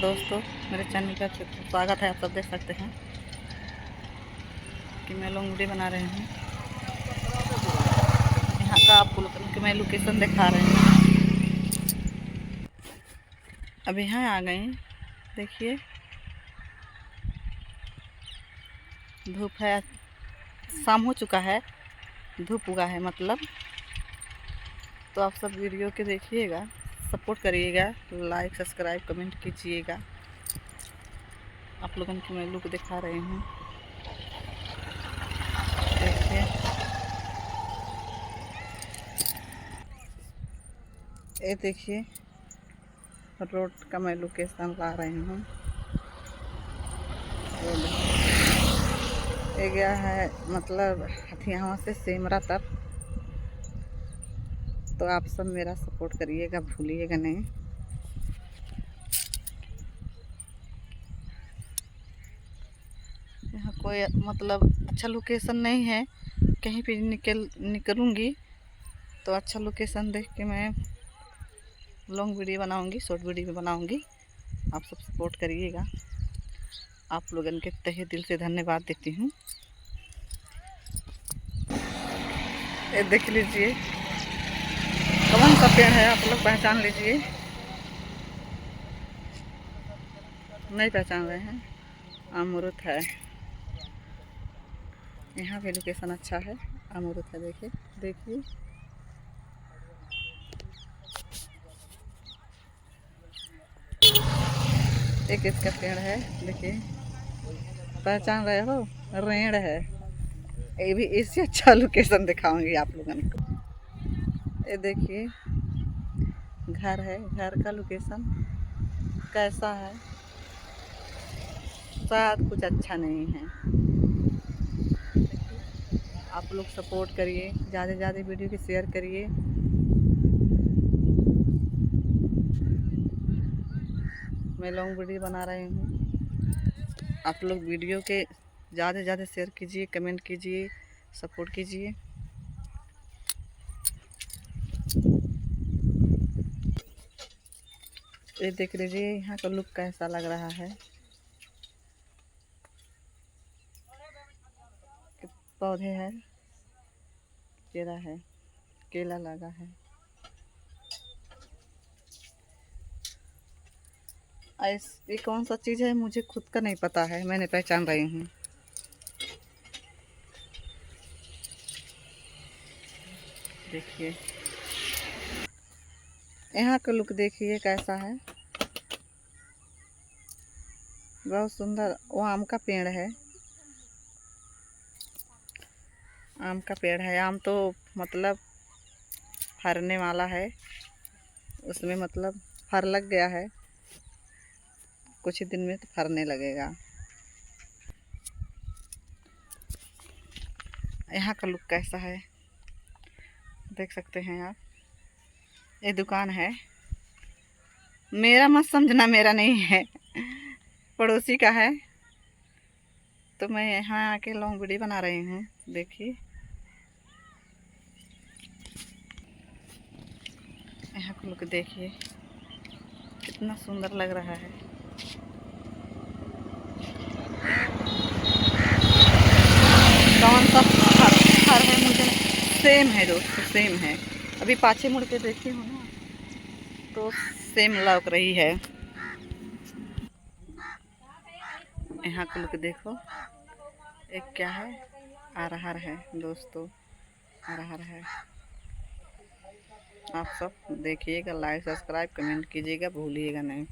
नमस्कार दोस्तों, मेरे चैनल पर स्वागत है। आप सब देख सकते हैं कि मैं लोंगड़ी बना रही हूँ। यहाँ का आपको मैं लोकेशन दिखा रही हूँ। अब यहाँ आ गए, देखिए धूप है, शाम हो चुका है, धूप उगा है मतलब। तो आप सब वीडियो के देखिएगा, सपोर्ट करिएगा, लाइक सब्सक्राइब कमेंट कीजिएगा। आप लोगों को मैं लुक दिखा रही हूँ, देखिए। ये देखिए रोड का मैं लोकेशन ला रही हूँ। ये गया है मतलब हथियावा से सेमरा तक। तो आप सब मेरा सपोर्ट करिएगा, भूलिएगा नहीं। यहाँ कोई मतलब अच्छा लोकेशन नहीं है, कहीं पे निकलूँगी तो अच्छा लोकेशन देख के मैं लॉन्ग वीडियो बनाऊँगी, शॉर्ट वीडियो बनाऊँगी। आप सब सपोर्ट करिएगा। आप लोगन के तहे दिल से धन्यवाद देती हूँ। ये देख लीजिए कौन सा पेड़ है, आप लोग पहचान लीजिए। नहीं पहचान रहे हैं, अमरूद है। यहाँ भी लोकेशन अच्छा है, अमरूद है। देखिए देखिए एक इसका पेड़ है, देखिए पहचान रहे हो, रेड़ है। ये भी इससे अच्छा लोकेशन दिखाऊंगी आप लोगों को। ये देखिए घर है, घर का लोकेशन कैसा है, शायद कुछ अच्छा नहीं है। आप लोग सपोर्ट करिए, ज़्यादा से ज़्यादा वीडियो की शेयर करिए। मैं लॉन्ग वीडियो बना रही हूँ। आप लोग वीडियो के ज़्यादा से ज़्यादा शेयर कीजिए, कमेंट कीजिए, सपोर्ट कीजिए। ये देख लीजिए यहाँ का लुक कैसा लग रहा है। पौधे हैं, केला है, केला लगा है। ये कौन सा चीज़ है मुझे खुद का नहीं पता है, मैंने पहचान रही हूँ। देखिए यहाँ का लुक देखिए कैसा है, बहुत सुंदर। वो आम का पेड़ है, आम का पेड़ है। आम तो मतलब फरने वाला है, उसमें मतलब फर लग गया है, कुछ ही दिन में तो फरने लगेगा। यहाँ का लुक कैसा है देख सकते हैं आप। ये दुकान है, मेरा मत समझना, मेरा नहीं है, पड़ोसी का है। तो मैं यहाँ आके लॉन्ग वीडियो बना रही हूँ। देखिए यहाँ को लुक देखिए, कितना सुंदर लग रहा है। कौन सा फर है मुझे, सेम है दोस्तों, सेम है। अभी पाछे मुड़ के देखी हूँ ना, तो सेम लग रही है। यहाँ को लुक देखो, एक क्या है, अरहर है दोस्तों, अरहर है। आप सब देखिएगा, लाइक सब्सक्राइब कमेंट कीजिएगा, भूलिएगा नहीं।